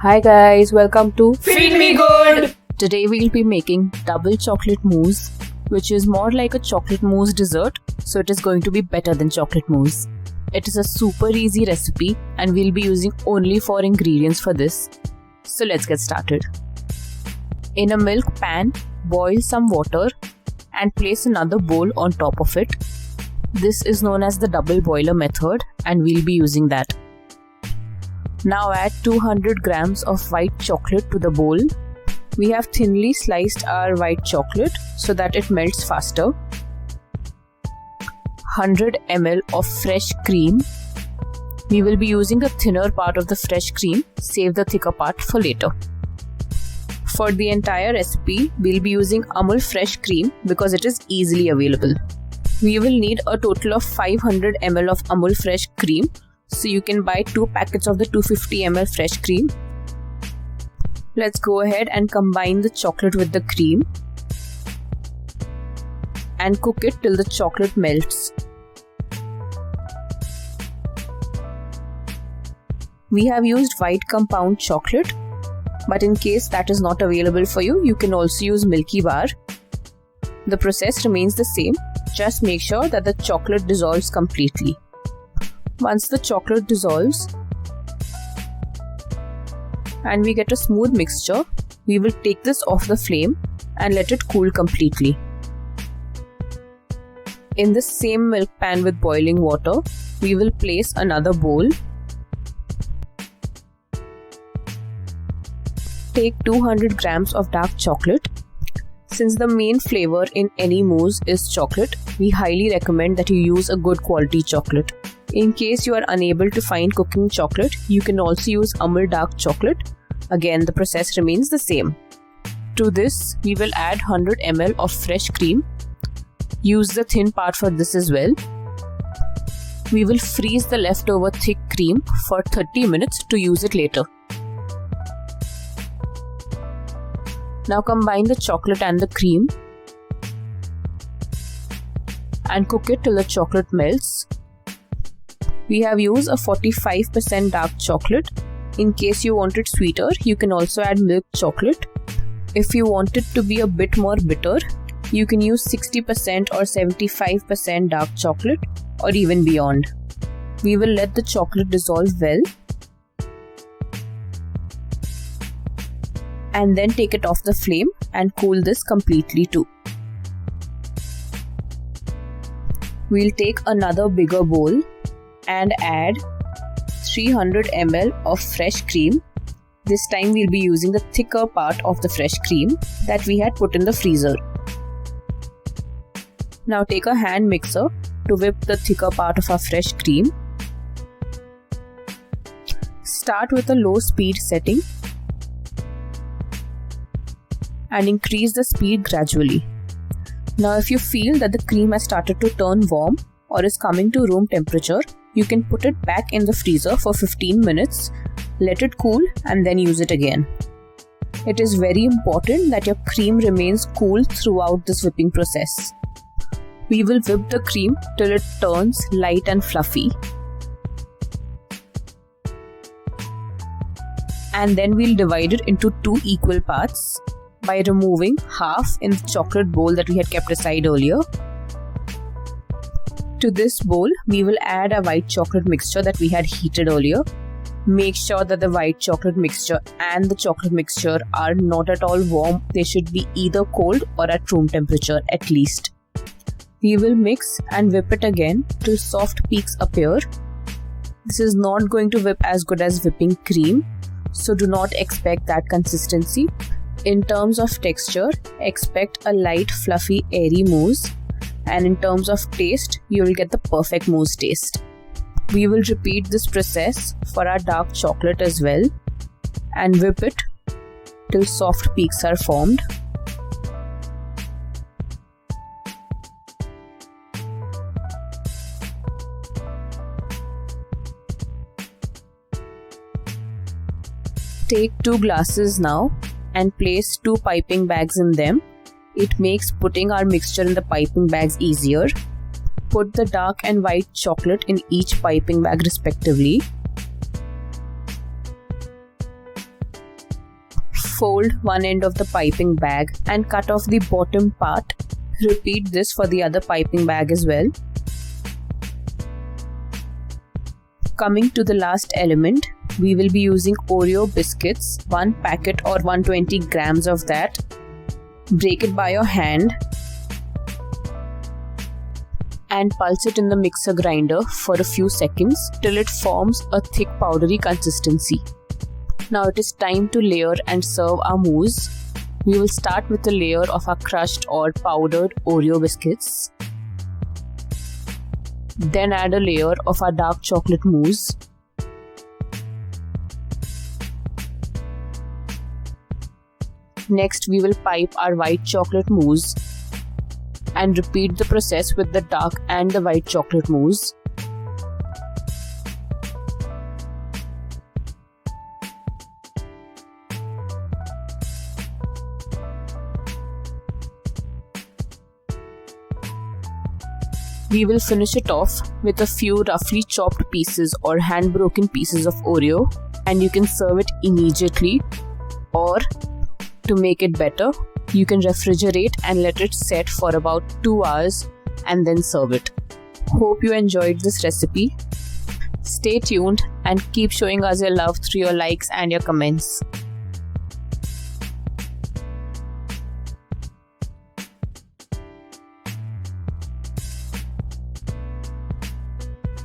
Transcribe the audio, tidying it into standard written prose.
Hi guys, welcome to Feed Me Good! Today we'll be making double chocolate mousse, which is more like a chocolate mousse dessert, so it is going to be better than chocolate mousse. It is a super easy recipe and we'll be using only 4 ingredients for this. So let's get started. In a milk pan, boil some water and place another bowl on top of it. This is known as the double boiler method and we'll be using that. Now add 200 grams of white chocolate to the bowl. We have thinly sliced our white chocolate so that it melts faster. 100 ml of fresh cream. We will be using the thinner part of the fresh cream, save the thicker part for later. For the entire recipe, we'll be using Amul fresh cream because it is easily available. We will need a total of 500 ml of Amul fresh cream. So you can buy 2 packets of the 250 ml fresh cream. Let's go ahead and combine the chocolate with the cream and cook it till the chocolate melts. We have used white compound chocolate, but in case that is not available for you, you can also use Milky Bar. The process remains the same, just make sure that the chocolate dissolves completely. Once the chocolate dissolves and we get a smooth mixture, we will take this off the flame and let it cool completely. In the same milk pan with boiling water, we will place another bowl. Take 200 grams of dark chocolate. Since the main flavor in any mousse is chocolate, we highly recommend that you use a good quality chocolate. In case you are unable to find cooking chocolate, you can also use Amul dark chocolate. Again, the process remains the same. To this, we will add 100 ml of fresh cream. Use the thin part for this as well. We will freeze the leftover thick cream for 30 minutes to use it later. Now combine the chocolate and the cream and cook it till the chocolate melts. We have used a 45% dark chocolate. In case you want it sweeter, you can also add milk chocolate. If you want it to be a bit more bitter, you can use 60% or 75% dark chocolate or even beyond. We will let the chocolate dissolve well and then take it off the flame and cool this completely too. We'll take another bigger bowl and add 300 ml of fresh cream. This time we'll be using the thicker part of the fresh cream that we had put in the freezer. Now take a hand mixer to whip the thicker part of our fresh cream. Start with a low speed setting and increase the speed gradually. Now if you feel that the cream has started to turn warm or is coming to room temperature, you can put it back in the freezer for 15 minutes, let it cool and then use it again. It is very important that your cream remains cool throughout this whipping process. We will whip the cream till it turns light and fluffy. And then we'll divide it into 2 equal parts by removing half in the chocolate bowl that we had kept aside earlier. To this bowl, we will add a white chocolate mixture that we had heated earlier. Make sure that the white chocolate mixture and the chocolate mixture are not at all warm. They should be either cold or at room temperature at least. We will mix and whip it again till soft peaks appear. This is not going to whip as good as whipping cream, so do not expect that consistency. In terms of texture, expect a light, fluffy, airy mousse. And in terms of taste, you will get the perfect mousse taste. We will repeat this process for our dark chocolate as well and whip it till soft peaks are formed. Take 2 glasses now and place 2 piping bags in them. It makes putting our mixture in the piping bags easier. Put the dark and white chocolate in each piping bag respectively. Fold one end of the piping bag and cut off the bottom part. Repeat this for the other piping bag as well. Coming to the last element, we will be using Oreo biscuits, 1 packet or 120 grams of that. Break it by your hand and pulse it in the mixer grinder for a few seconds till it forms a thick powdery consistency. Now it is time to layer and serve our mousse. We will start with a layer of our crushed or powdered Oreo biscuits. Then add a layer of our dark chocolate mousse. Next, we will pipe our white chocolate mousse and repeat the process with the dark and the white chocolate mousse. We will finish it off with a few roughly chopped pieces or hand broken pieces of Oreo, and you can serve it immediately, or to make it better, you can refrigerate and let it set for about 2 hours and then serve it. Hope you enjoyed this recipe. Stay tuned and keep showing us your love through your likes and your comments.